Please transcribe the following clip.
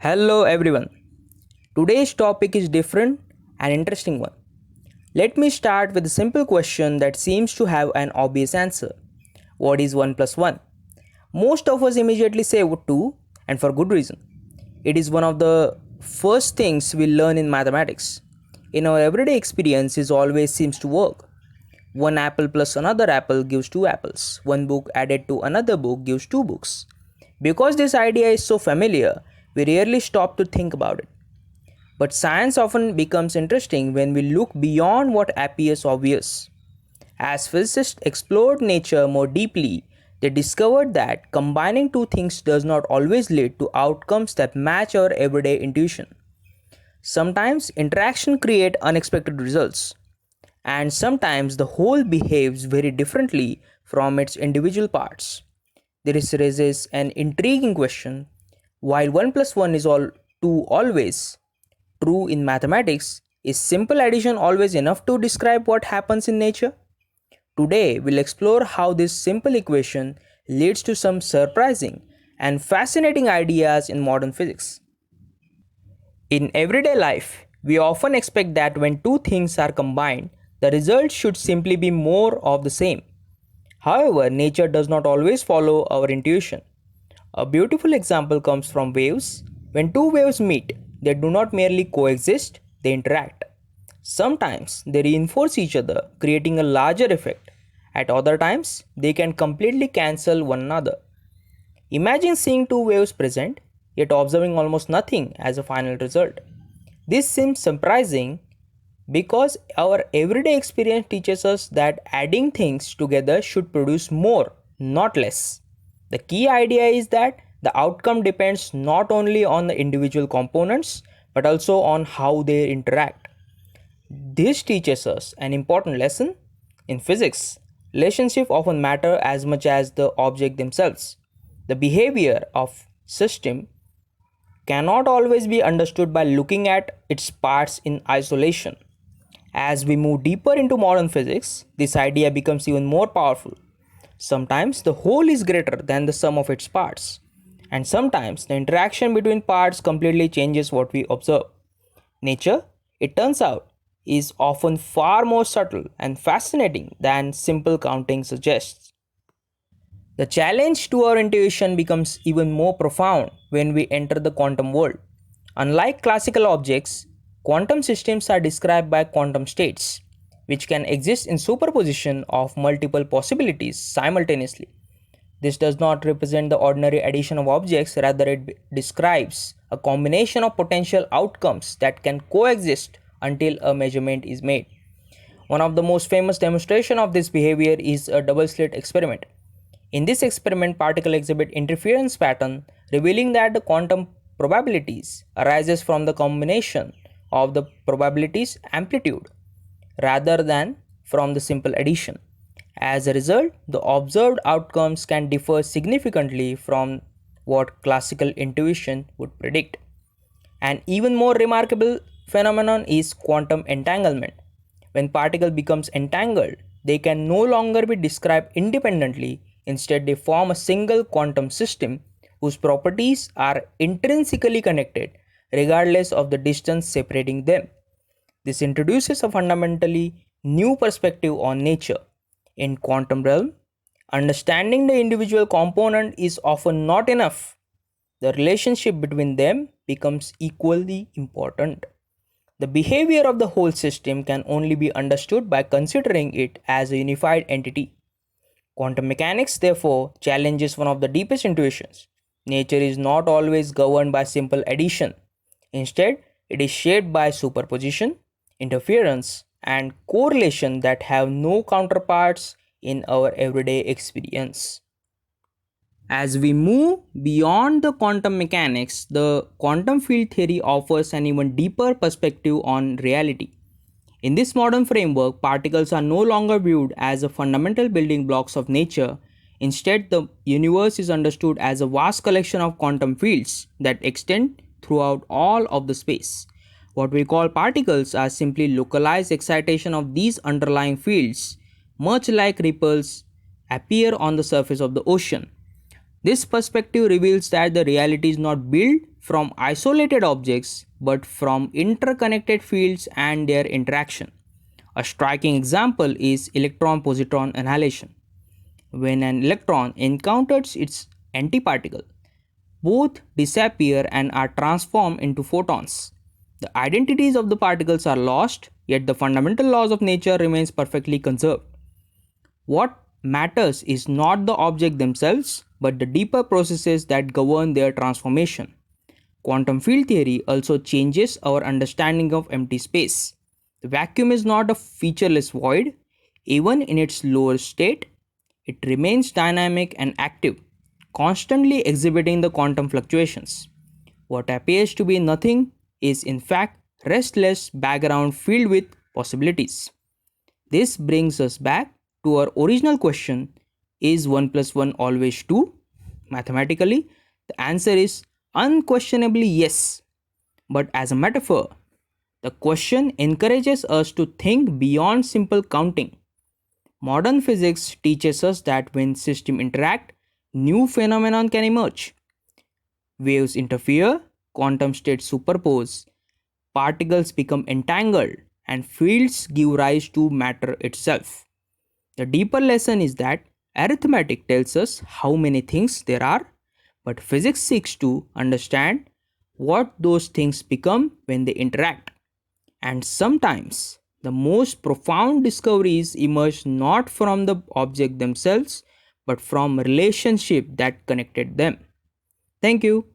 Hello everyone. Today's topic is different and interesting one. Let me start with a simple question that seems to have an obvious answer. What is 1 plus 1? Most of us immediately say 2 and for good reason. It is one of the first things we learn in mathematics. In our everyday experience it always seems to work. One apple plus another apple gives two apples. One book added to another book gives two books. Because this idea is so familiar, we rarely stop to think about it. But science often becomes interesting when we look beyond what appears obvious. As physicists explored nature more deeply, they discovered that combining two things does not always lead to outcomes that match our everyday intuition. Sometimes interaction create unexpected results, and sometimes the whole behaves very differently from its individual parts. This raises an intriguing question. While 1 plus 1 is all 2 always true in mathematics, is simple addition always enough to describe what happens in nature? Today, we'll explore how this simple equation leads to some surprising and fascinating ideas in modern physics. In everyday life, we often expect that when two things are combined, the result should simply be more of the same. However, nature does not always follow our intuition. A beautiful example comes from waves. When two waves meet, they do not merely coexist, they interact. Sometimes they reinforce each other, creating a larger effect. At other times, they can completely cancel one another. Imagine seeing two waves present, yet observing almost nothing as a final result. This seems surprising because our everyday experience teaches us that adding things together should produce more, not less. The key idea is that the outcome depends not only on the individual components but also on how they interact. This teaches us an important lesson. In physics, relationships often matter as much as the object themselves. The behavior of system cannot always be understood by looking at its parts in isolation. As we move deeper into modern physics, this idea becomes even more powerful. Sometimes the whole is greater than the sum of its parts, and sometimes the interaction between parts completely changes what we observe. Nature, it turns out, is often far more subtle and fascinating than simple counting suggests. The challenge to our intuition becomes even more profound when we enter the quantum world. Unlike classical objects, quantum systems are described by quantum states, which can exist in superposition of multiple possibilities simultaneously. This does not represent the ordinary addition of objects, rather, it describes a combination of potential outcomes that can coexist until a measurement is made. One of the most famous demonstrations of this behavior is a double slit experiment. In this experiment, particles exhibit interference pattern, revealing that the quantum probabilities arises from the combination of the probabilities amplitude rather than from the simple addition. As a result, the observed outcomes can differ significantly from what classical intuition would predict. An even more remarkable phenomenon is quantum entanglement. When particle becomes entangled, they can no longer be described independently. Instead, they form a single quantum system whose properties are intrinsically connected regardless of the distance separating them. This introduces a fundamentally new perspective on nature. In quantum realm, understanding the individual component is often not enough. The relationship between them becomes equally important. The behavior of the whole system can only be understood by considering it as a unified entity. Quantum mechanics, therefore, challenges one of the deepest intuitions. Nature is not always governed by simple addition. Instead, it is shaped by superposition, interference, and correlation that have no counterparts in our everyday experience. As we move beyond the quantum mechanics, the quantum field theory offers an even deeper perspective on reality. In this modern framework, particles are no longer viewed as the fundamental building blocks of nature. Instead, the universe is understood as a vast collection of quantum fields that extend throughout all of the space. What we call particles are simply localized excitation of these underlying fields, much like ripples appear on the surface of the ocean. This perspective reveals that the reality is not built from isolated objects but from interconnected fields and their interaction. A striking example is electron positron annihilation. When an electron encounters its antiparticle, both disappear and are transformed into photons. The identities of the particles are lost, yet the fundamental laws of nature remains perfectly conserved. What matters is not the object themselves, but the deeper processes that govern their transformation. Quantum field theory also changes our understanding of empty space. The vacuum is not a featureless void. Even in its lower state, it remains dynamic and active, constantly exhibiting the quantum fluctuations. What appears to be nothing is in fact restless background filled with possibilities. This brings us back to our original question: is 1 plus 1 always 2? Mathematically, the answer is unquestionably yes. But as a metaphor, the question encourages us to think beyond simple counting. Modern physics teaches us that when systems interact, new phenomena can emerge. Waves interfere, quantum states superpose, particles become entangled, and fields give rise to matter itself. The deeper lesson is that arithmetic tells us how many things there are, but physics seeks to understand what those things become when they interact. And sometimes the most profound discoveries emerge not from the object themselves, but from relationship that connected them. Thank you.